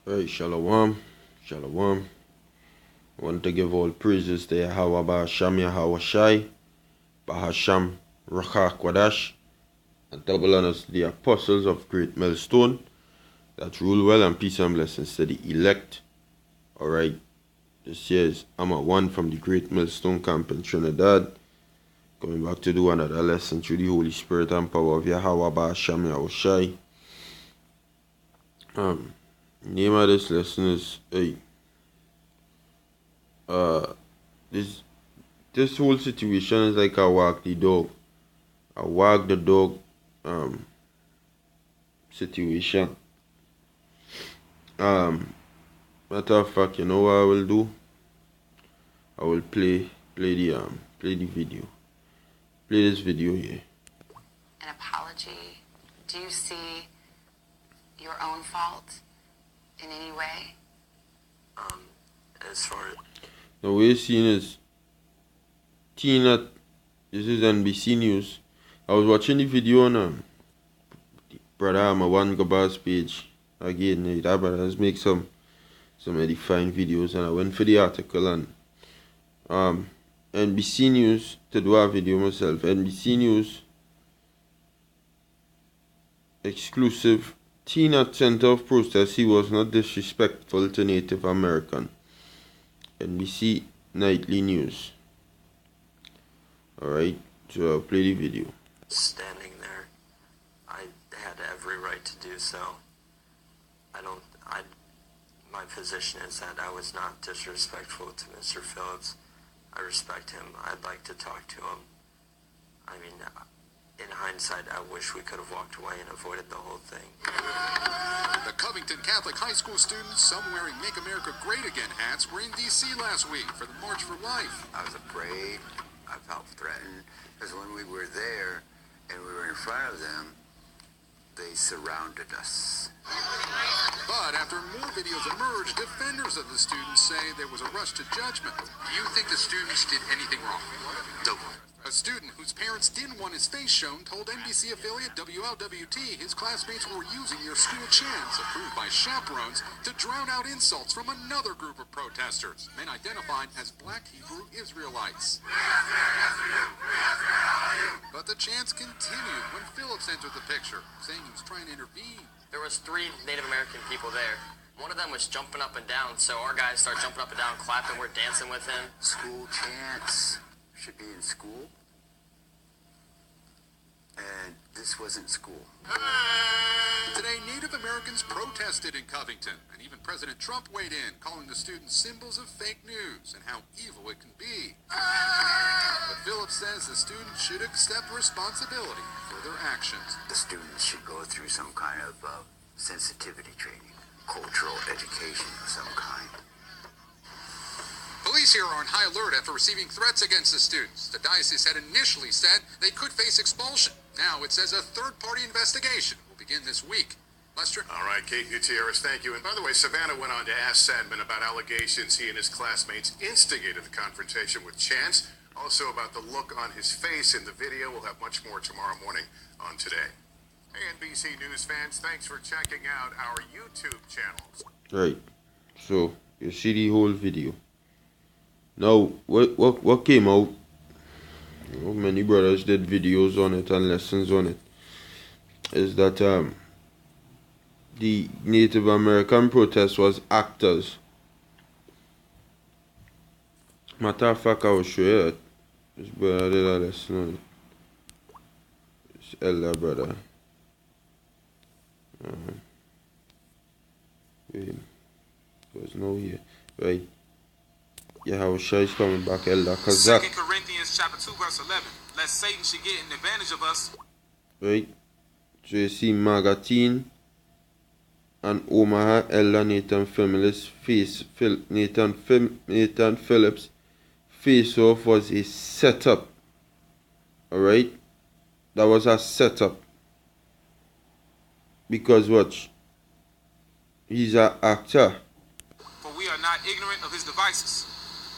Right, Shalom, Shalom. I want to give all praises to Yahweh Ba'asham Yahweh Shai, Bahasham Rakha Kwadash, and double honors to the apostles of Great Millstone that rule well, and peace and blessings to the elect. Alright, this year is Amma 1 from the Great Millstone Camp in Trinidad, coming back to do another lesson through the Holy Spirit and power of Yahweh Ba'asham Yahweh Shai. Name of this lesson is this whole situation is like a wag the dog, situation. Matter of fact, you know what I will do? I will play the video. Play this video here. An apology. Do you see your own fault in any way? As far as Now what you're seeing is Tina. This is NBC News. I was watching the video on brother my one Gabas page. Again, that brothers make some edifying videos, and I went for the article and NBC News to do a video myself. NBC News exclusive. Tina center of protest. He was not disrespectful to Native American. NBC Nightly News. Alright, so I'll play the video. standing there, I had every right to do so. My position is that I was not disrespectful to Mr. Phillips. I respect him. I'd like to talk to him. I mean, in hindsight, I wish we could have walked away and avoided the whole thing. The Covington Catholic High School students, some wearing Make America Great Again hats, were in D.C. last week for the March for Life. I was afraid. I felt threatened. Because when we were there and we were in front of them, they surrounded us. But after more videos emerged, defenders of the students say there was a rush to judgment. Do you think the students did anything wrong? No. A student whose parents didn't want his face shown told NBC affiliate WLWT his classmates were using their school chants, approved by chaperones, to drown out insults from another group of protesters, men identified as Black Hebrew Israelites. But the chants continued when Phillips entered the picture, saying he was trying to intervene. There was 3 Native American people there. One of them was jumping up and down, so our guys start jumping up and down, clapping, we're dancing with him. School chants should be in school. And this wasn't school. Today, Native Americans protested in Covington, and even President Trump weighed in, calling the students symbols of fake news and how evil it can be. But Phillips says the students should accept responsibility for their actions. The students should go through some kind of sensitivity training, cultural education of some kind. Police here are on high alert after receiving threats against the students. The diocese had initially said they could face expulsion. Now it says a third-party investigation will begin this week. Lester? All right, Kate Gutierrez, thank you. And by the way, Savannah went on to ask Sandman about allegations he and his classmates instigated the confrontation with Chance. Also about the look on his face in the video. We'll have much more tomorrow morning on Today. Hey, NBC News fans, thanks for checking out our YouTube channels. Right, so you see the whole video. Now, what came out, you know, many brothers did videos on it and lessons on it, is that the Native American protest was actors. Matter of fact, I will show you that. This brother did a lesson on it. This elder brother. Wait, there's no here. Right. Yahweh Shai is coming back, Elder Kazak. 2 Corinthians chapter 2 verse 11. Lest Satan should get an advantage of us. Right. So you see Maga and Omaha, Elder Nathan Phillips face off was a setup. Alright? That was a setup. Because watch. He's an actor. For we are not ignorant of his devices.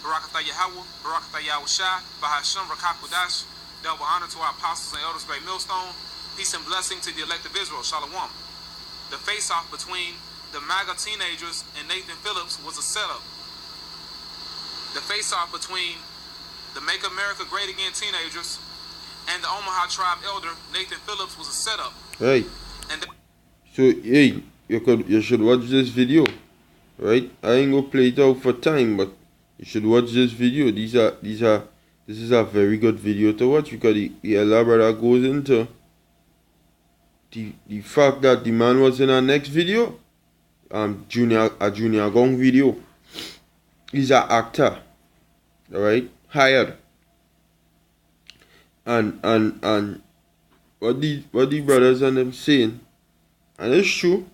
Barakatah Yahweh, Barakatah Yahweh Shai, Bahasham Rakakudash. Double honor to our apostles and elders, Great Millstone. Peace and blessing to the elect of Israel, Shalom. The face-off between the Maga teenagers and Nathan Phillips was a setup. The face-off between the Make America Great Again teenagers and the Omaha Tribe elder Nathan Phillips was a setup. Right. And So hey, you should watch this video. Right? I ain't gonna play it out for time, but you should watch this video. This is a very good video to watch because the elaborate goes into the fact that the man was in our next video, Junior Gong video. He's an actor, alright, hired. And what the brothers and them saying, and it's true,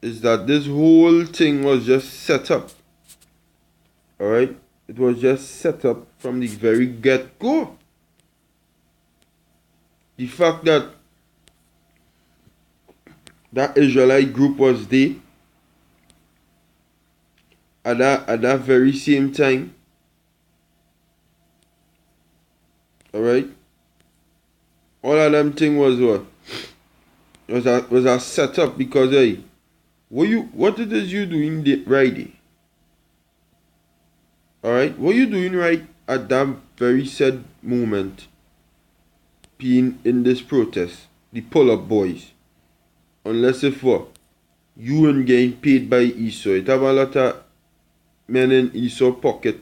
is that this whole thing was just set up. Alright? It was just set up from the very get-go. The fact that that Israelite group was there at that very same time. Alright? All of them thing was what? Was a setup because hey, what it is you doing right there? Alright? What you doing right at that very said moment being in this protest? The pull-up boys. Unless if what? You ain't getting paid by Esau. It have a lot of men in Esau pocket.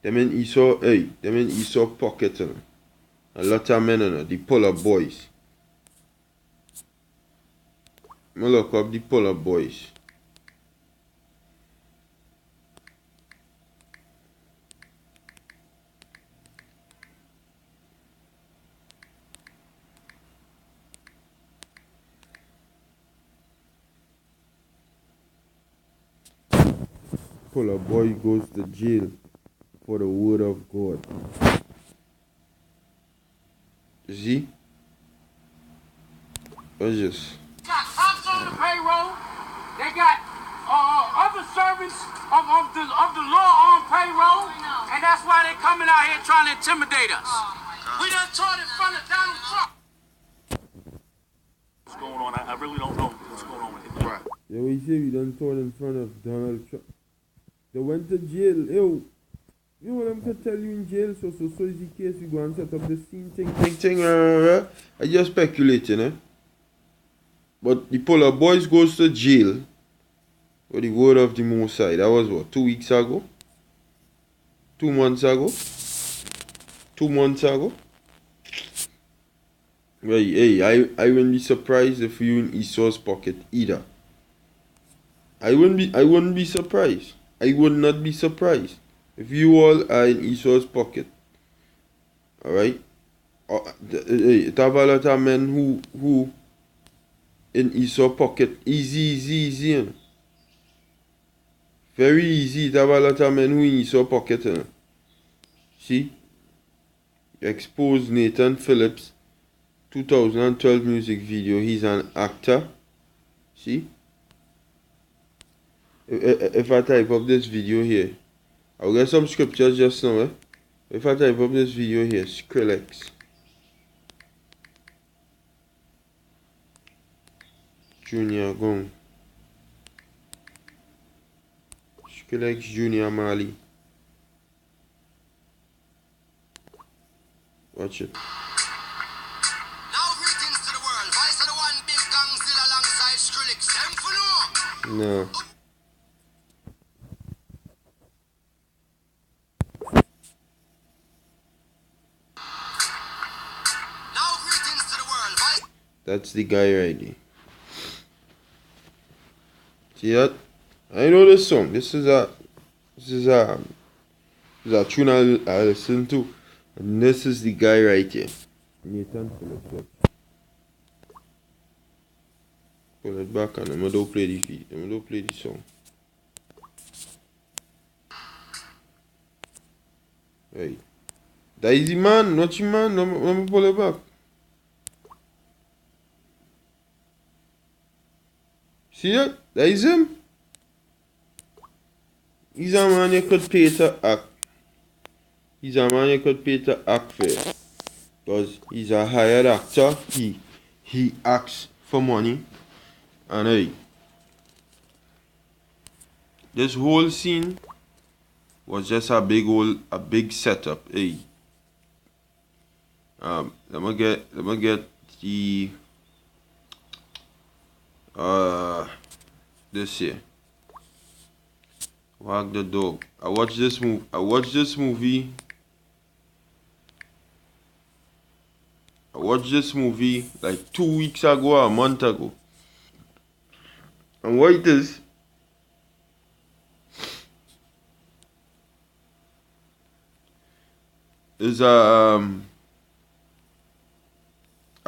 Them in Esau pocket. A lot of men in the pull-up boys. I'm gonna look up the pull-up boys. Pull-up boy goes to jail for the word of God. You see? What's this? Got cops on the payroll. They got other servants of the law on payroll, and that's why they're coming out here trying to intimidate us. We done taught in front of Donald Trump. What's going on? I really don't know what's going on with him. Right. Yeah, we say we done taught in front of Donald Trump. They went to jail. Yo, you know what I'm going to tell you in jail? So is the case we go and set up the scene thing. I just speculating, eh? But the pull-up boys goes to jail for the word of the Most High. That was what, 2 weeks ago? 2 months ago? 2 months ago? Right, hey, I wouldn't be surprised if you in Esau's pocket either. I wouldn't be surprised. I would not be surprised if you all are in Esau's pocket. Alright? It have a lot of men who in Esau pocket. Easy. You know? Very easy. It have a lot of men who in Esau pocket. You know? See? Expose Nathan Phillips 2012 music video. He's an actor. See? If I type up this video here, I'll get some scriptures just now. If I type up this video here, Skrillex Junior Gong, Skrillex Junior Mali. Watch it. Now greetings to the world. Vice of the one big gang still alongside Skrillex. Them for no. No. Now greetings to the world. Vice. That's the guy right there. See that? I know this song. This is a tune I listen to. And this is the guy right here. Nathan Phillips. Pull it back and I'm gonna play the video. I'm gonna play the song. Right. That is the man, not your man. Let me pull it back. See that? That is him. He's a man you could pay to act. He's a man you could pay to act for. Because he's a hired actor. He acts for money. And hey, this whole scene was just a big setup. Hey, let me get the this here. Wag the dog. I watched this movie. I watched this movie like 2 weeks ago or a month ago. And what it is a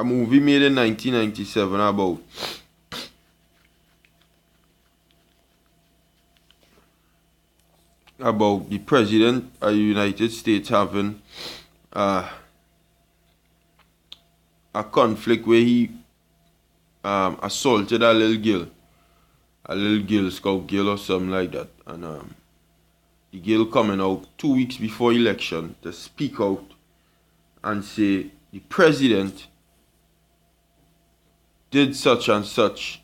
movie made in 1997 about the president of the United States having a conflict where he assaulted a little girl, scout girl or something like that, and the girl coming out 2 weeks before election to speak out and say the president did such and such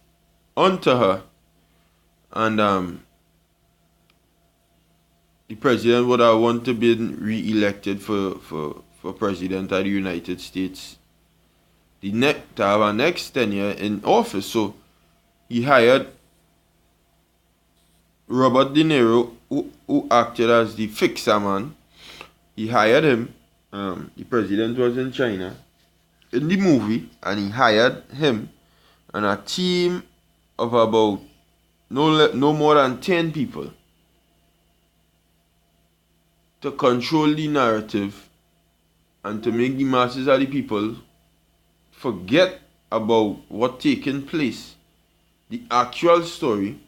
unto her, and the president would have wanted to be re-elected for president of the United States to have a next tenure in office. So he hired Robert De Niro, who acted as the fixer man. He hired him. The president was in China in the movie, and he hired him and a team of about no more than 10 people to control the narrative and to make the masses of the people forget about what taken place. The actual story,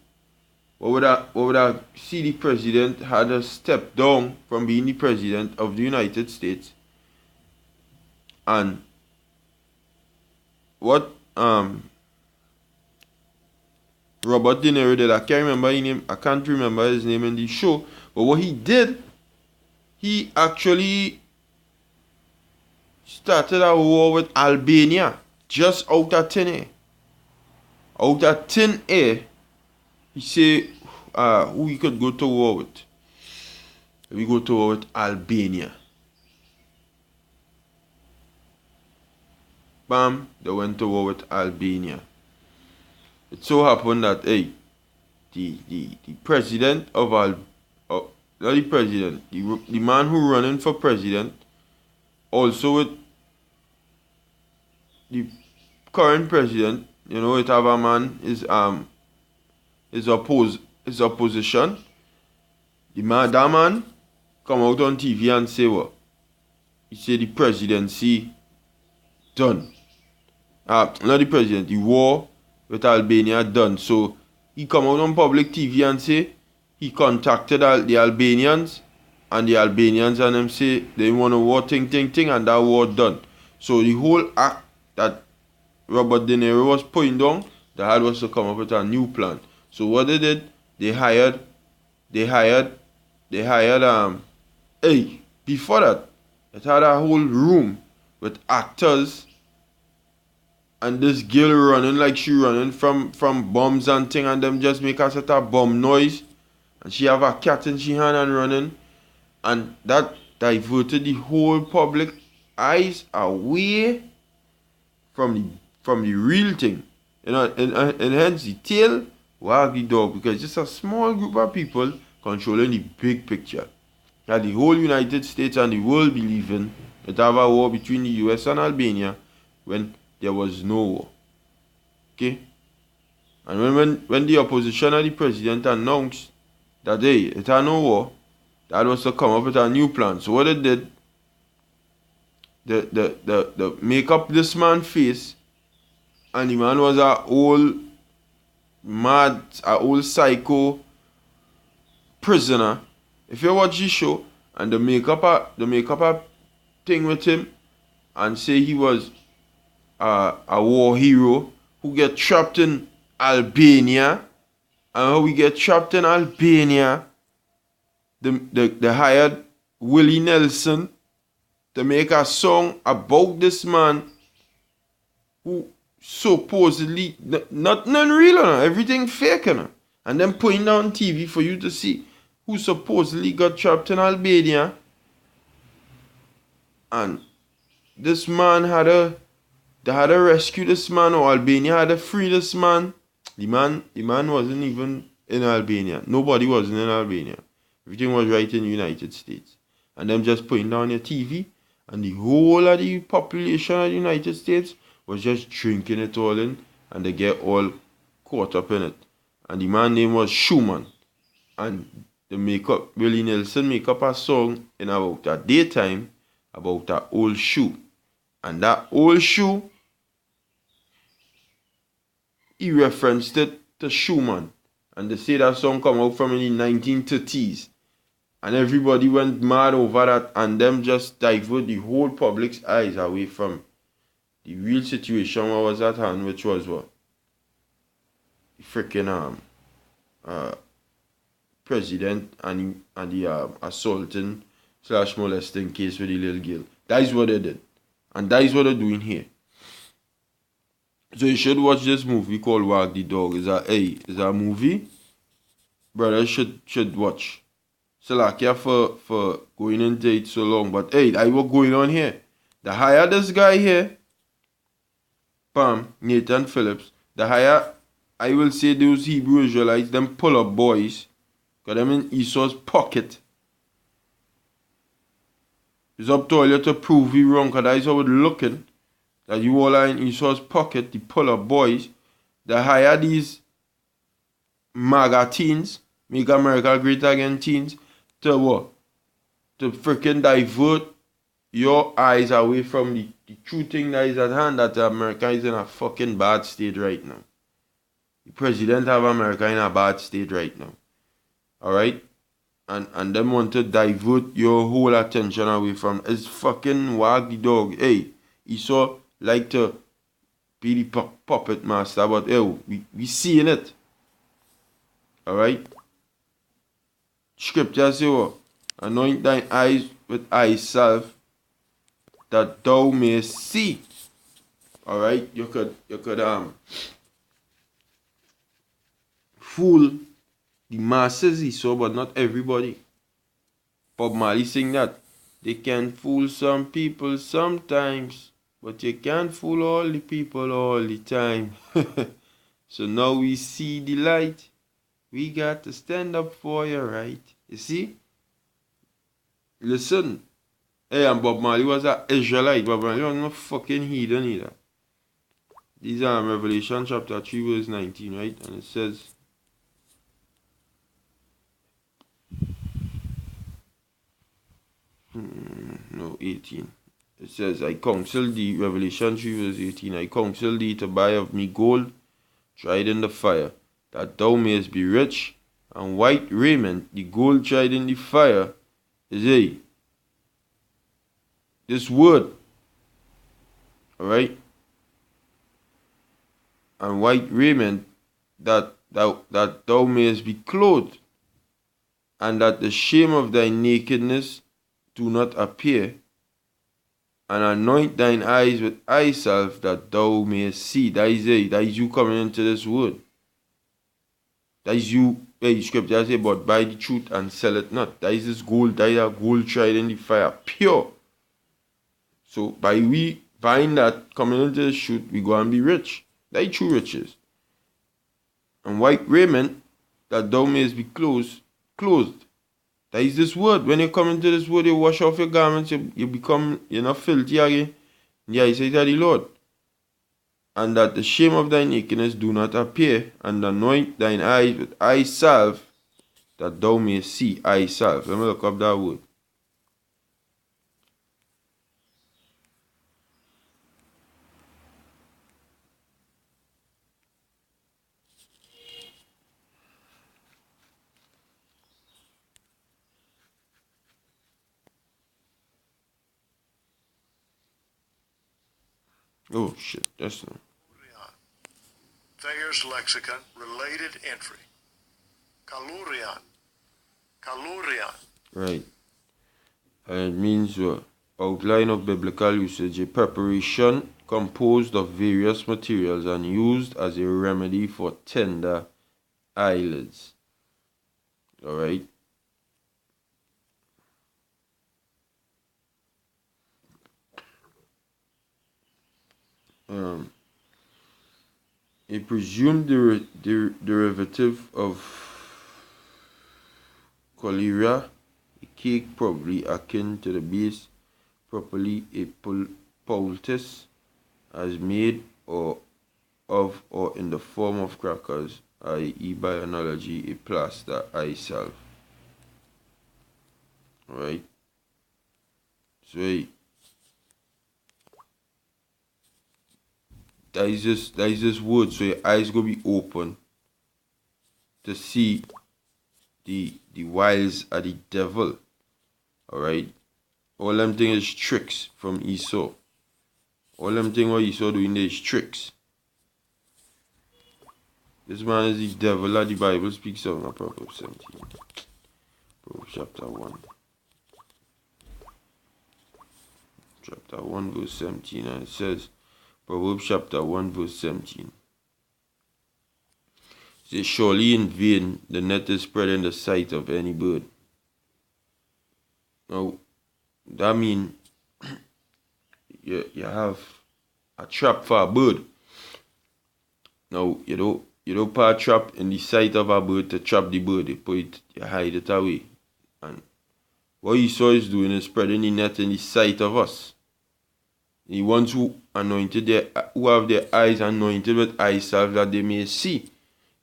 what would I see the president had a step down from being the president of the United States, and what Robert De Niro did, I can't remember his name in the show, but what he did, he actually started a war with Albania just out of thin air. Out of thin air, he said who he could go to war with. We go to war with Albania. Bam, they went to war with Albania. It so happened that the president of not the president, the man who running for president, also with the current president, it have a man is opposition. That man come out on TV and say what? He said the presidency done. Not the president, the war with Albania done. So he come out on public TV and say he contacted the Albanians, and the Albanians and them say they want a war thing, and that war done. So the whole act that Robert De Niro was putting down, they had was to come up with a new plan. So what they did, they hired before that, it had a whole room with actors and this girl running like she running from bombs and thing, and them just make a set of bomb noise, and she have a cat in she hand and running, and that diverted the whole public eyes away from the real thing, and hence the tail wag the dog, because it's just a small group of people controlling the big picture that the whole United States and the world believe in. It have a war between the US and Albania when there was no war. Okay? And when the opposition and the president announced that it had no war, that was to come up with a new plan. So what they did, the make up this man's face, and the man was a old mad, a old psycho prisoner. If you watch the show, and the make up a thing with him and say he was a war hero who get trapped in Albania, and how we get trapped in Albania, they hired Willie Nelson to make a song about this man who supposedly nothing unreal, everything fake, and then putting down TV for you to see who supposedly got trapped in Albania. And this man they had to rescue this man, or Albania had to free this man. The man wasn't even in Albania. Nobody wasn't in Albania. Everything was right in the United States. And them just putting down your TV, and the whole of the population of the United States was just drinking it all in, and they get all caught up in it. And the man name was Schumann. And Willie Nelson make up a song in about that daytime about that old shoe. And that old shoe, he referenced it to Schumann. And they say that song come out from in the 1930s. And everybody went mad over that, and them just divert the whole public's eyes away from the real situation what was at hand, which was what? The freaking president and the assaulting / molesting case with the little girl. That is what they did. And that is what they're doing here. So you should watch this movie called WAG the Dog. It's a movie brothers should watch. Salakia for going into it so long. But hey, that's what going on here. The higher this guy here, Nathan Phillips, the higher I will say those Hebrew Israelites, them pull up boys, got them in Esau's pocket. It's up to all you to prove you wrong, because that is how it's looking. That you all are in Esau's pocket, the pull up boys. The higher these Maga teens, Make America Great Again teens, to what? To freaking divert your eyes away from the true thing that is at hand, that America is in a fucking bad state right now. The president of America in a bad state right now. Alright? And them want to divert your whole attention away from it's fucking WAG the Dog. Hey, Esau like to be the puppet master, but hey, we seeing it. Alright? Scripture say what? Anoint thine eyes with eye salve, that thou mayest see. Alright? You could fool the masses, Esau, but not everybody. Bob Marley sing that. They can fool some people sometimes, but you can't fool all the people all the time. So now we see the light. We got to stand up for your right. You see? Listen. Hey, and Bob Marley was an Israelite. Bob Marley was no fucking heathen either. These are Revelation chapter 3 verse 19, right? And it says, no, 18. It says, I counsel thee, Revelation 3 verse 18, I counsel thee to buy of me gold tried in the fire, that thou mayest be rich, and white raiment, the gold tried in the fire, is this word. Alright? And white raiment, that thou mayest be clothed, and that the shame of thy nakedness do not appear, and anoint thine eyes with eye salve, that thou mayest see. That is you coming into this word. That is you. Hey, scripture say, but buy the truth and sell it not. That is this gold. That is a gold tried in the fire, pure. So by we buying that, coming into the truth, we go and be rich. That is true riches. And white raiment, that thou mayest be clothed. That is this word. When you come into this word, you wash off your garments, you become, you're not filthy again. Yeah, he says that the Lord. And that the shame of thy nakedness do not appear, and anoint thine eyes with eye salve, that thou mayest see. Eye salve. Let me look up that word. Oh shit, that's not. Thayer's lexicon, related entry. Kalurian. Right. And it means what? Outline of biblical usage: a preparation composed of various materials and used as a remedy for tender eyelids. Alright. A presumed derivative of cholera, a cake probably akin to the base, properly a poultice, as made or in the form of crackers, i.e. by analogy a plaster eye salve. Alright. So that is this word, so your eyes gonna be open to see the wiles of the devil. Alright. All them thing is tricks from Esau. All them thing what Esau doing there is tricks. This man is the devil that the Bible speaks of in Proverbs 17. Proverbs chapter 1. Chapter 1 verse 17, and it says, Proverbs chapter 1 verse 17. It says, surely in vain the net is spread in the sight of any bird. Now, that means you have a trap for a bird. Now, you don't put a trap in the sight of a bird to trap the bird. You hide it away. And what Esau is doing is spreading the net in the sight of us. The ones who who have their eyes anointed with eye salve that they may see.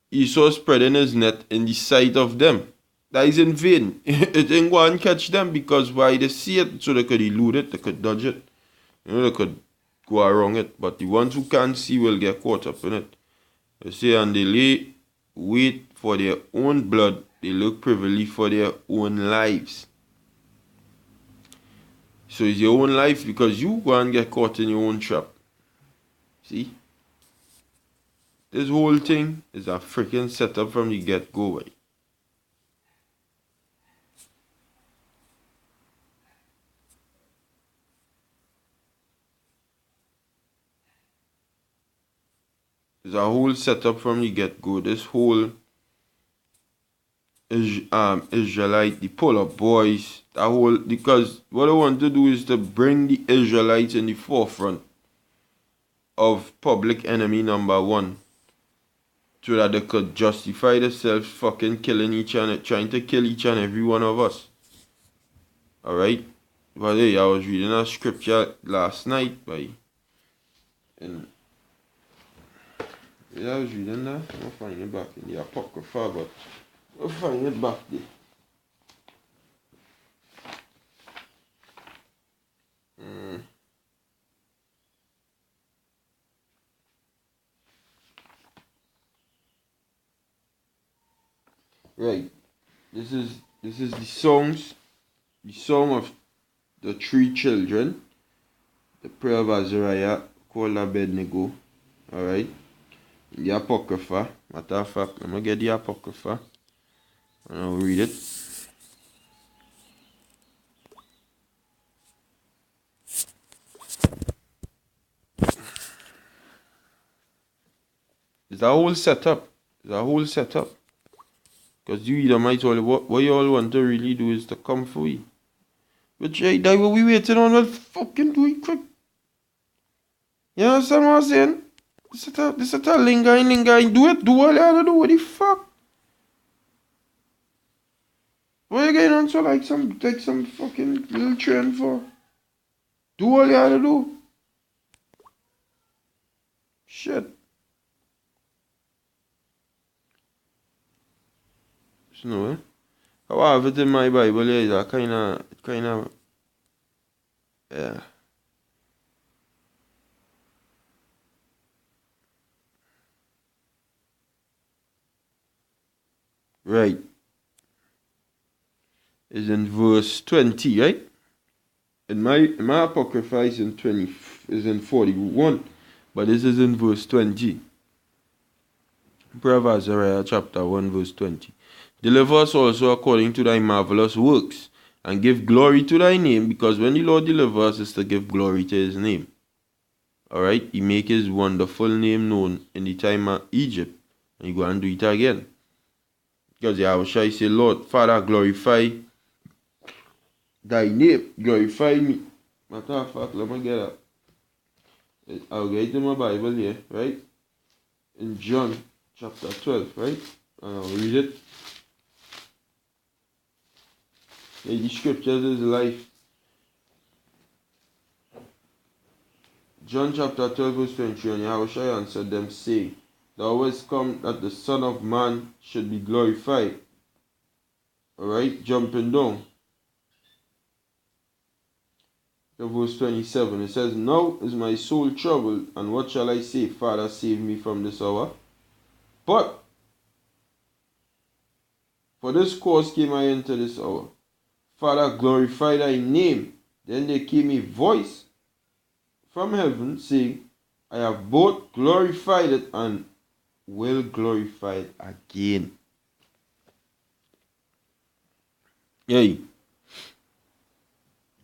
Esau spreading his net in the sight of them. That is in vain. It ain't go and catch them, because why they see it, so they could elude it, they could dodge it. They could go around it. But the ones who can't see will get caught up in it. They say, and they lay wait for their own blood, they look privily for their own lives. So it's your own life, because you go and get caught in your own trap. See? This whole thing is a freaking setup from the get-go, right? It's a whole setup from the get-go. This whole Israelite, the pull-up boys, that whole, because what I want to do is to bring the Israelites in the forefront of public enemy number one, so that they could justify themselves fucking killing trying to kill each and every one of us. Alright? But hey, I was reading a scripture last night and I was reading that. I'm gonna find it back in the Apocrypha, but I'll find it back there. Right. This is the song of the three children. The prayer of Azariah called Abednego. Alright. The Apocrypha. Matter of fact, I'm gonna get the Apocrypha and I'll read it. It's a whole setup. Because you either might all what you all want to really do is to come for you. But Jay, that what we waiting on, well fucking do it quick. You understand what I'm saying? This is a lingering. Do all you have to do. What the fuck? What you getting on so like some fucking little train for? Do all you have to do. Shit. No, how I have it in my Bible is a kind of, yeah. Right. Is in verse 20, right? In my Apocrypha is in 41, but this is in verse 20. Prayer of Azariah chapter 1 verse 20. Deliver us also according to thy marvelous works, and give glory to thy name, because when the Lord delivers us, is to give glory to his name. Alright, he make his wonderful name known in the time of Egypt, and he go and do it again. Because Yahushua say, Lord, Father, glorify thy name, glorify me. Matter of fact, let me get up. I'll get it in my Bible here, right? In John chapter 12, right? And I'll read it. The scriptures is life. John chapter 12 verse 23, and Yahushua answered them, saying, the hour is come that the Son of Man should be glorified. Alright, jumping down to verse 27, it says, now is my soul troubled, and what shall I say? Father, save me from this hour. But for this cause came I into this hour. Father, glorify thy name. Then there came a voice from heaven, saying, I have both glorified it and will glorify it again. Yea.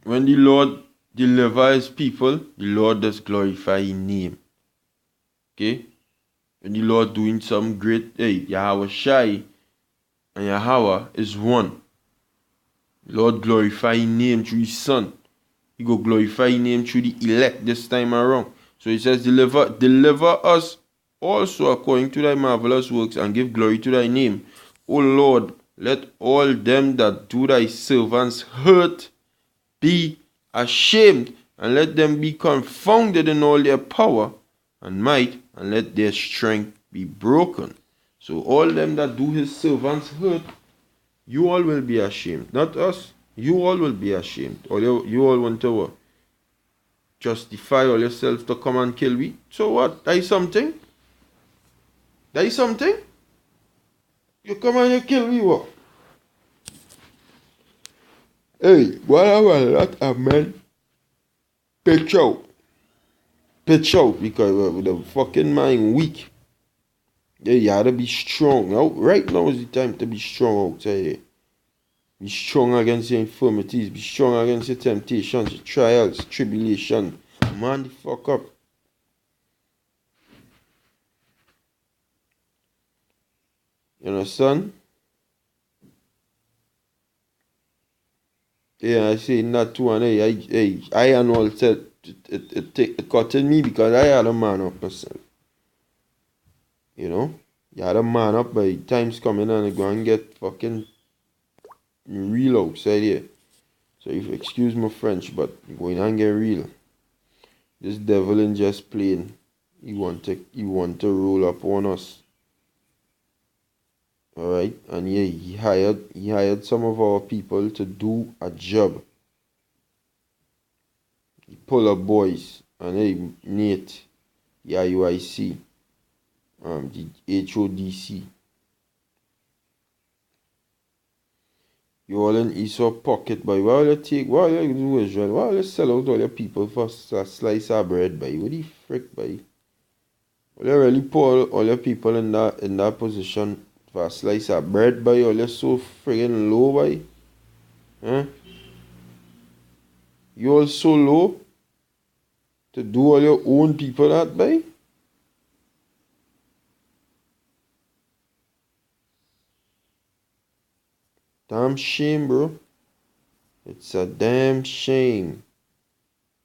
When the Lord deliver his people, the Lord does glorify his name. Okay? When the Lord doing some great, Yahweh Shai and Yahweh is one. The Lord glorify his name through his son. He go glorify his name through the elect this time around. So he says, deliver us also according to thy marvelous works, and give glory to thy name. O Lord, let all them that do thy servants hurt be ashamed, and let them be confounded in all their power and might, and let their strength be broken. So all them that do his servants hurt, you all will be ashamed. Not us. You all will be ashamed. Or you all want to justify all yourself to come and kill me. So what? That is something? That is something? You come and you kill me, what? Hey, what I want lot of men pitch out. Pitch out because the fucking mind weak. Yeah, you gotta be strong. Now, right now is the time to be strong outside here. Be strong against your infirmities. Be strong against your temptations, your trials, tribulation. Man the fuck up. You understand? Yeah, I say not too, and I and all said it cutting me because I had a man up myself. You know? You had a man up, by times coming and I go and get fucking real outside here. So if you excuse my French, but going and get real. This devil ain't just playing. He want to roll up on us. Alright? And yeah, he hired some of our people to do a job. He pull up boys, and hey, Nate, the IUIC, the HODC. You all in Esau pocket, boy. Why will you do Israel? Why will you sell out all your people for a slice of bread, boy? What the frick, boy? Will you really put all your people in that position for a slice of bread, boy? All you so friggin' low, boy? Huh? You all so low to do all your own people that, boy? Damn shame, bro. It's a damn shame.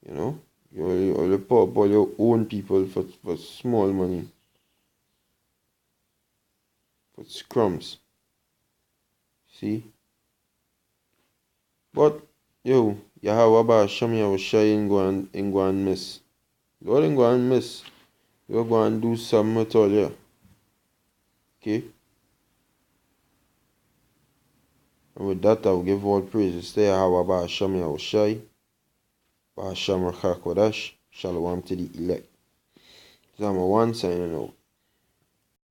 You know? You only put up all your own people for small money. For scrums. See? But, yo, Yahweh Basham Yahushua ain't go and miss. Lord ain't go and miss. You're going to do something with all you. Okay? And with that, I'll give all praises to Yahweh Basham Yahushua. Basham Rachakodash. Shalom to the elect. Zama 1 signing out.